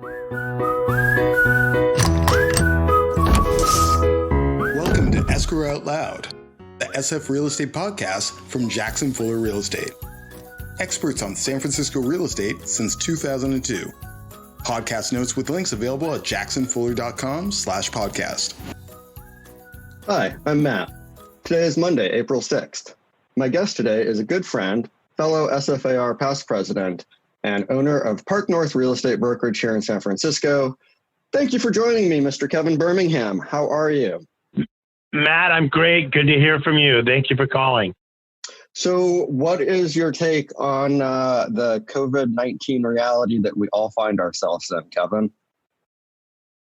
Welcome to Escrow Out Loud, the SF Real Estate podcast from Jackson Fuller Real Estate. Experts on San Francisco real estate since 2002. Podcast notes with links available at jacksonfuller.com/podcast. Hi, I'm Matt. Today is Monday, April 6th. My guest today is a good friend, fellow SFAR past president, and owner of Park North Real Estate Brokerage here in San Francisco. Thank you for joining me, Mr. Kevin Birmingham. How are you? Matt, I'm great. Good to hear from you. Thank you for calling. So what is your take on the COVID-19 reality that we all find ourselves in, Kevin?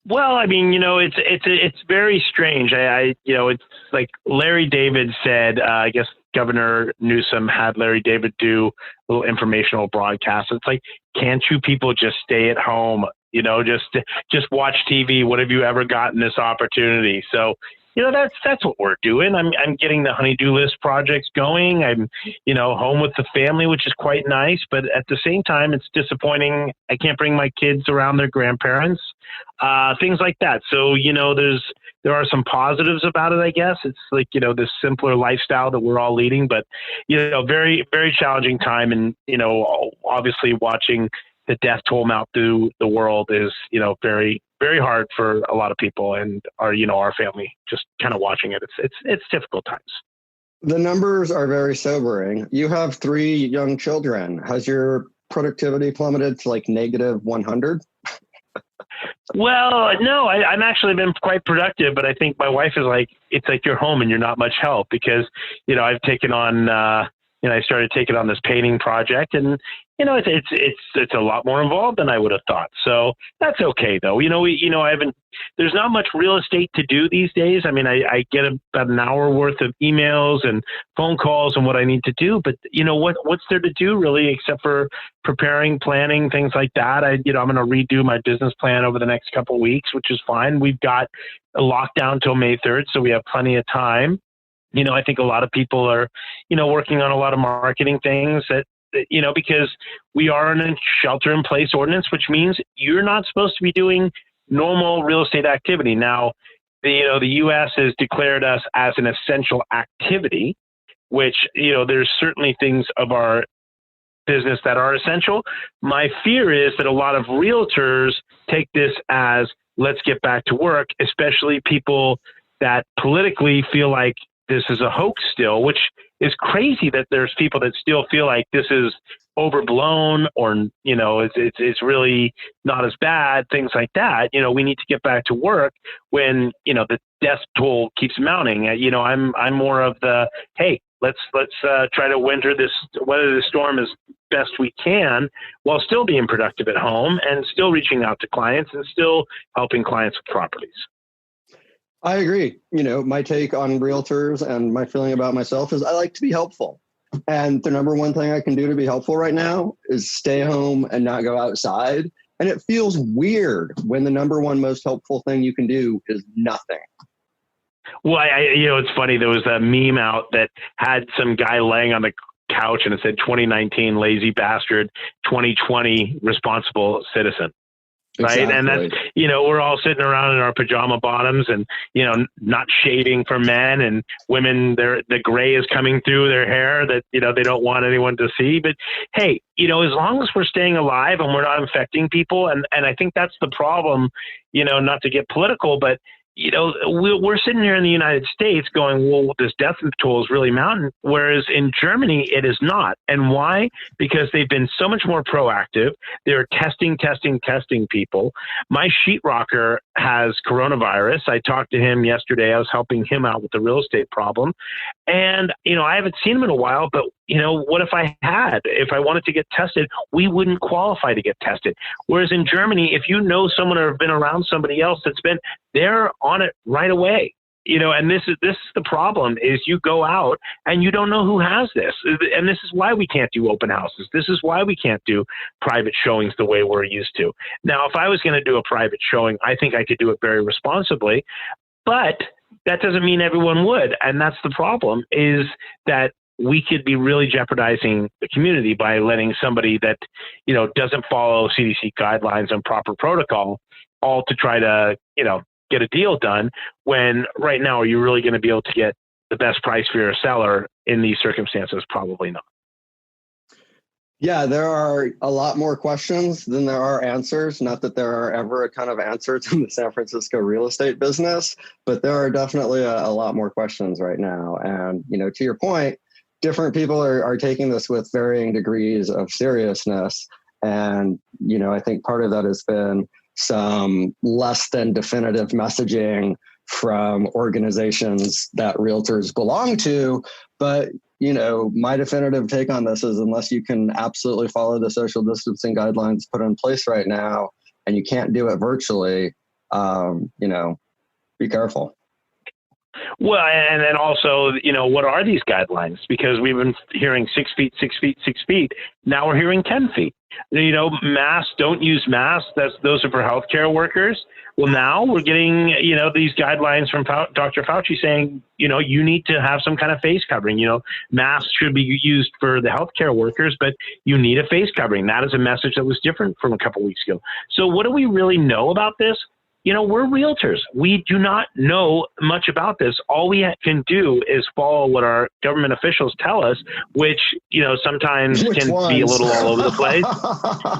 Well, I mean, it's very strange. It's like Larry David said, I guess Governor Newsom had Larry David do a little informational broadcast. It's like, can't you people just stay at home? Just watch TV. What have you ever gotten this opportunity? So, that's what we're doing. I'm getting the honey-do list projects going. I'm, home with the family, which is quite nice. But at the same time, it's disappointing. I can't bring my kids around their grandparents, things like that. So, there are some positives about it, I guess. It's like, this simpler lifestyle that we're all leading, but, very, very challenging time. And, obviously watching the death toll mount through the world is, very, very hard for a lot of people, and our family just kind of watching it. It's difficult times. The numbers are very sobering. You have 3 young children. Has your productivity plummeted to like negative 100? Well, no, I'm actually been quite productive, but I think my wife is like, it's like you're home and you're not much help because, I've taken on, I started taking on this painting project, and it's a lot more involved than I would have thought. So that's okay though. There's not much real estate to do these days. I mean, I get about an hour worth of emails and phone calls and what I need to do, but what's there to do really except for preparing, planning, things like that. I'm going to redo my business plan over the next couple of weeks, which is fine. We've got a lockdown till May 3rd, so we have plenty of time. I think a lot of people are, working on a lot of marketing things that, because we are in a shelter-in-place ordinance, which means you're not supposed to be doing normal real estate activity. Now, the U.S. has declared us as an essential activity, which, there's certainly things of our business that are essential. My fear is that a lot of realtors take this as, let's get back to work, especially people that politically feel like this is a hoax still, which is crazy that there's people that still feel like this is overblown or, it's really not as bad, things like that. We need to get back to work when, the death toll keeps mounting. I'm more of the, hey, let's try to weather the storm as best we can while still being productive at home and still reaching out to clients and still helping clients with properties. I agree. My take on realtors and my feeling about myself is I like to be helpful. And the number one thing I can do to be helpful right now is stay home and not go outside. And it feels weird when the number one most helpful thing you can do is nothing. Well, it's funny. There was a meme out that had some guy laying on the couch and it said 2019 lazy bastard, 2020 responsible citizen. Right. Exactly. And that's, we're all sitting around in our pajama bottoms and, not shaving for men, and women, the gray is coming through their hair that, they don't want anyone to see. But hey, as long as we're staying alive and we're not infecting people. And I think that's the problem, not to get political, but we're sitting here in the United States going, well, this death toll is really mounting, whereas in Germany, it is not. And why? Because they've been so much more proactive. They're testing people. My sheetrocker has coronavirus. I talked to him yesterday. I was helping him out with the real estate problem. And, I haven't seen him in a while, but, what if I wanted to get tested, we wouldn't qualify to get tested. Whereas in Germany, if you know someone or have been around somebody else they're on it right away. And this is the problem is you go out and you don't know who has this. And this is why we can't do open houses. This is why we can't do private showings the way we're used to. Now, if I was going to do a private showing, I think I could do it very responsibly, but that doesn't mean everyone would. And that's the problem is that we could be really jeopardizing the community by letting somebody that, doesn't follow CDC guidelines and proper protocol all to try to, get a deal done, when right now, are you really going to be able to get the best price for your seller in these circumstances? Probably not. Yeah, there are a lot more questions than there are answers. Not that there are ever a ton of answers in the San Francisco real estate business, but there are definitely a lot more questions right now. And, to your point, different people are taking this with varying degrees of seriousness. And, I think part of that has been some less than definitive messaging from organizations that realtors belong to. But, my definitive take on this is, unless you can absolutely follow the social distancing guidelines put in place right now, and you can't do it virtually, be careful. Well, and then also, what are these guidelines? Because we've been hearing 6 feet, 6 feet, 6 feet. Now we're hearing 10 feet. Masks, don't use masks. Those are for healthcare workers. Well, now we're getting, these guidelines from Dr. Fauci saying, you need to have some kind of face covering. Masks should be used for the healthcare workers, but you need a face covering. That is a message that was different from a couple of weeks ago. So what do we really know about this? We're realtors. We do not know much about this. All we can do is follow what our government officials tell us, which, sometimes can be a little all over the place.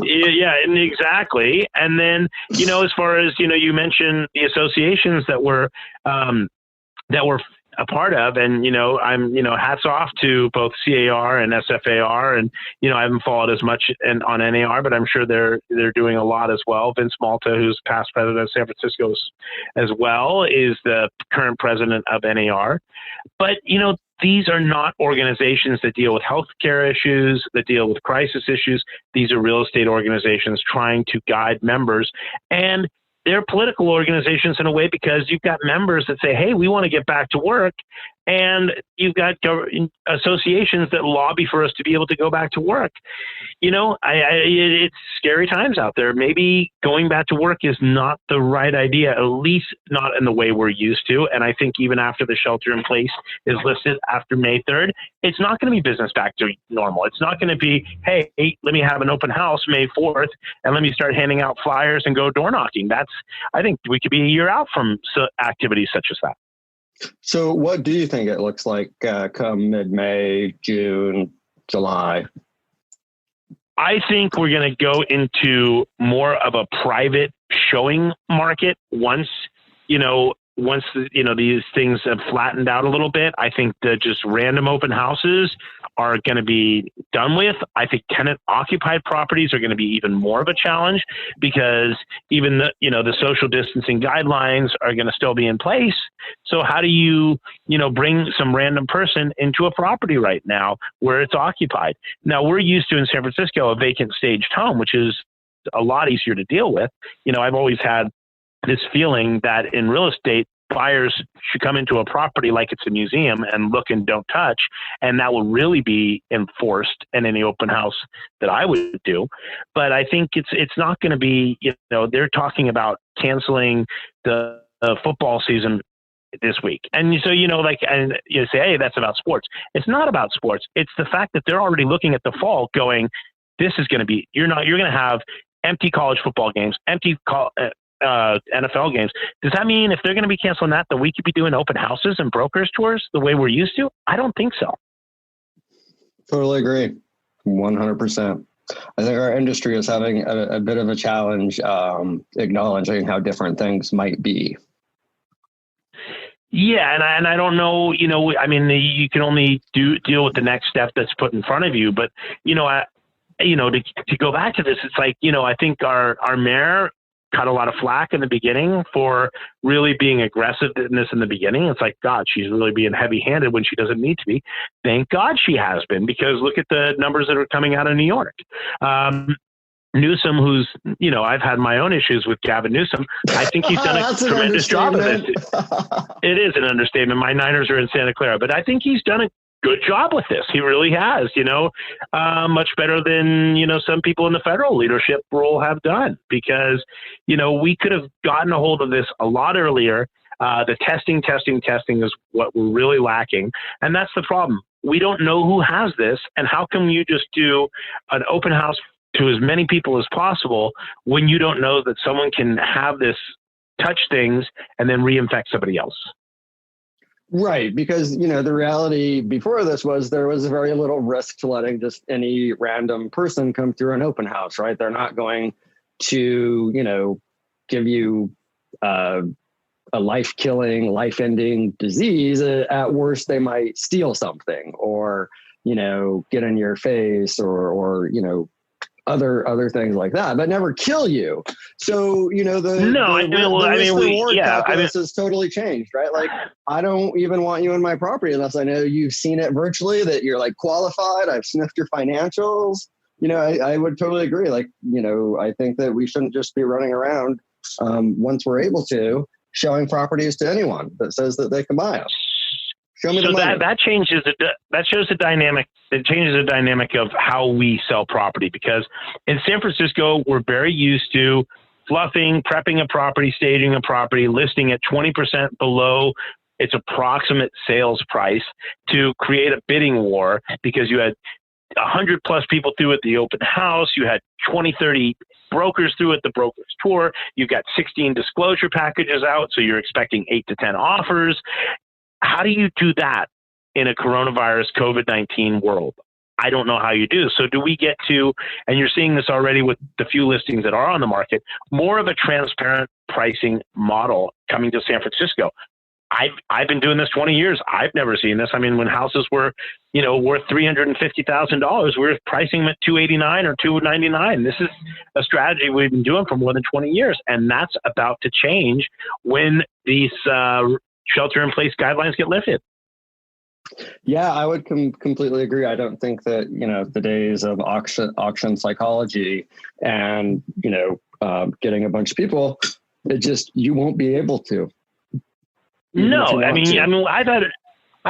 Yeah, exactly. And then, as far as, you mentioned the associations that we're a part of, and I'm hats off to both CAR and SFAR, and I haven't followed as much on NAR, but I'm sure they're doing a lot as well. Vince Malta, who's past president of San Francisco as well, is the current president of NAR. But these are not organizations that deal with healthcare issues, that deal with crisis issues. These are real estate organizations trying to guide members, and they're political organizations in a way, because you've got members that say, hey, we want to get back to work. And you've got associations that lobby for us to be able to go back to work. It's scary times out there. Maybe going back to work is not the right idea, at least not in the way we're used to. And I think even after the shelter in place is lifted after May 3rd, it's not going to be business back to normal. It's not going to be, hey, let me have an open house May 4th and let me start handing out flyers and go door knocking. I think we could be a year out from activities such as that. So what do you think it looks like come mid-May, June, July? I think we're going to go into more of a private showing market once these things have flattened out a little bit. I think that just random open houses are going to be done with. I think tenant occupied properties are going to be even more of a challenge, because even the social distancing guidelines are going to still be in place. So how do you bring some random person into a property right now where it's occupied? Now, we're used to in San Francisco a vacant staged home, which is a lot easier to deal with. I've always had this feeling that in real estate, buyers should come into a property like it's a museum and look and don't touch. And that will really be enforced in any open house that I would do. But I think it's not going to be, they're talking about canceling the football season this week. And so, and you say, hey, that's about sports. It's not about sports. It's the fact that they're already looking at the fall going, this is going to be, you're going to have empty college football games, empty NFL games. Does that mean if they're going to be canceling that we could be doing open houses and brokers tours the way we're used to? I don't think so. Totally agree. 100%. I think our industry is having a bit of a challenge acknowledging how different things might be. Yeah, and I don't know, you can only deal with the next step that's put in front of you. But, to go back to this, it's like, I think our mayor cut a lot of flack in the beginning for really being aggressive in this in the beginning. It's like, God, she's really being heavy-handed when she doesn't need to be. Thank God she has been, because look at the numbers that are coming out of New York. Newsom, who's, I've had my own issues with Gavin Newsom. I think he's done a tremendous job of this. It is an understatement. My Niners are in Santa Clara, but I think he's done a good job with this. He really has, much better than, some people in the federal leadership role have done, because, we could have gotten a hold of this a lot earlier. The testing is what we're really lacking. And that's the problem. we don't know who has this. And how come you just do an open house to as many people as possible when you don't know that someone can have this, touch things, and then reinfect somebody else? Right, because the reality before this was there was very little risk to letting just any random person come through an open house, right? They're not going to give you a life-killing, life-ending disease. At worst, they might steal something or get in your face or other things like that, but never kill you. So, the risk reward calculus has totally changed, right? Like, I don't even want you in my property unless I know you've seen it virtually, that you're like qualified. I've sniffed your financials. I would totally agree. Like, I think that we shouldn't just be running around once we're able to, showing properties to anyone that says that they can buy them. Show me the money. That shows the dynamic. It changes the dynamic of how we sell property, because in San Francisco, we're very used to fluffing, prepping a property, staging a property, listing at 20% below its approximate sales price to create a bidding war, because you had 100 plus people through at the open house. You had 20, 30 brokers through at the broker's tour. You've got 16 disclosure packages out. So you're expecting 8 to 10 offers. How do you do that in a coronavirus COVID-19 world? I don't know how you do. So do we get to, and you're seeing this already with the few listings that are on the market, more of a transparent pricing model coming to San Francisco? I've been doing this 20 years. I've never seen this. I mean, when houses were, worth $350,000, we're pricing them at $289 or $299. This is a strategy we've been doing for more than 20 years. And that's about to change when these shelter-in-place guidelines get lifted. Yeah, I would completely agree. I don't think that, the days of auction psychology and, getting a bunch of people, you won't be able to. No, I mean, I've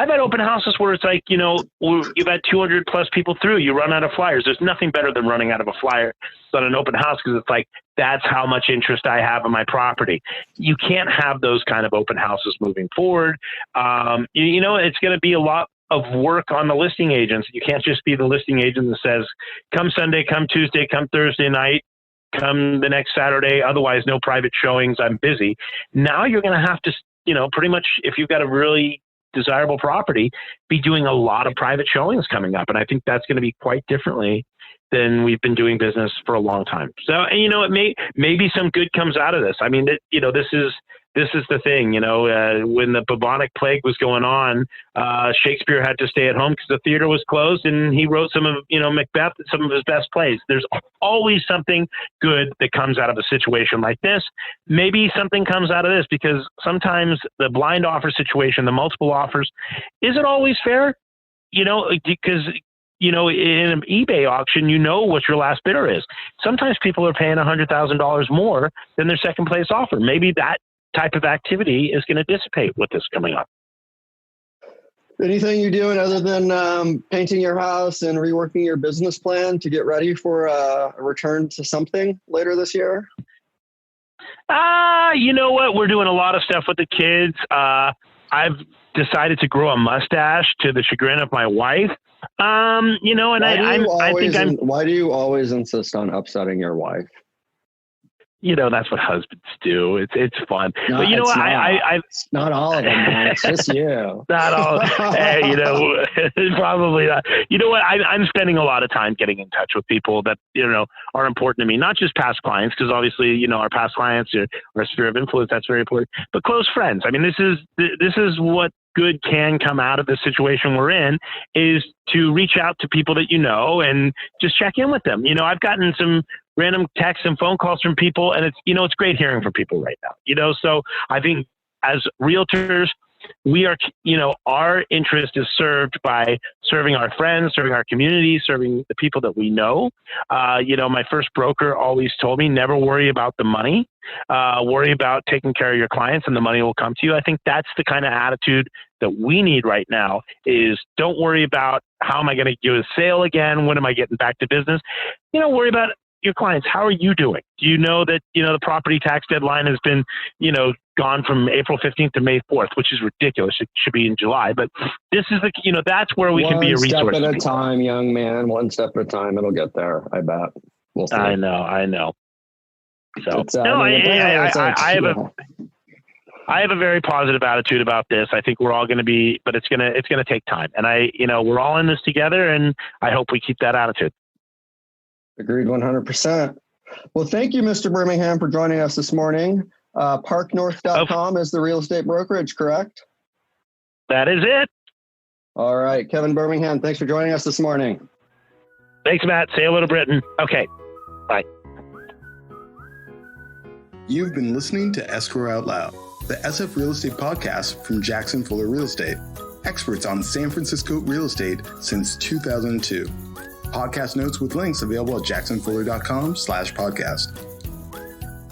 had open houses where it's like, you've had 200 plus people through, you run out of flyers. There's nothing better than running out of a flyer on an open house, because it's like, that's how much interest I have in my property. You can't have those kind of open houses moving forward. It's going to be a lot of work on the listing agents. You can't just be the listing agent that says, come Sunday, come Tuesday, come Thursday night, come the next Saturday. Otherwise, no private showings. I'm busy. Now you're going to have to, pretty much, if you've got a really desirable property, be doing a lot of private showings coming up. And I think that's going to be quite differently than we've been doing business for a long time. So, maybe some good comes out of this. I mean, this is the thing, when the bubonic plague was going on, Shakespeare had to stay at home because the theater was closed, and he wrote some of, Macbeth, some of his best plays. There's always something good that comes out of a situation like this. Maybe something comes out of this, because sometimes the blind offer situation, the multiple offers, isn't always fair, because in an eBay auction, what your last bidder is. Sometimes people are paying $100,000 more than their second place offer. Maybe that type of activity is going to dissipate with this coming up. Anything you're doing other than painting your house and reworking your business plan to get ready for a return to something later this year? You know what? We're doing a lot of stuff with the kids. I've decided to grow a mustache to the chagrin of my wife. Why do you always insist on upsetting your wife? That's what husbands do. It's fun. No, but it's not all of them, man. It's just you. Not all. Probably not. You know what? I'm spending a lot of time getting in touch with people that, are important to me, not just past clients, because obviously, our past clients are a sphere of influence. That's very important, but close friends. I mean, this is what good can come out of the situation we're in, is to reach out to people that and just check in with them. I've gotten some random texts and phone calls from people, and it's great hearing from people right now. So I think as realtors, we are, our interest is served by serving our friends, serving our community, serving the people that we know. My first broker always told me, never worry about the money, worry about taking care of your clients, and the money will come to you. I think that's the kind of attitude that we need right now, is don't worry about how am I going to do a sale again? When am I getting back to business? Worry about, your clients, how are you doing? Do you know that, the property tax deadline has been, gone from April 15th to May 4th, which is ridiculous. It should be in July, but this is that's where we can be a resource. One step at a time, young man, one step at a time. It'll get there. I bet. We'll see. I know. So I have a very positive attitude about this. I think we're all going to be, but it's going to take time. And we're all in this together, and I hope we keep that attitude. Agreed 100%. Well, thank you, Mr. Birmingham, for joining us this morning. Parknorth.com is the real estate brokerage, correct? That is it. All right. Kevin Birmingham, thanks for joining us this morning. Thanks, Matt. Say hello to Britain. Okay. Bye. You've been listening to Escrow Out Loud, the SF Real Estate podcast from Jackson Fuller Real Estate, experts on San Francisco real estate since 2002. Podcast notes with links available at jacksonfuller.com/podcast.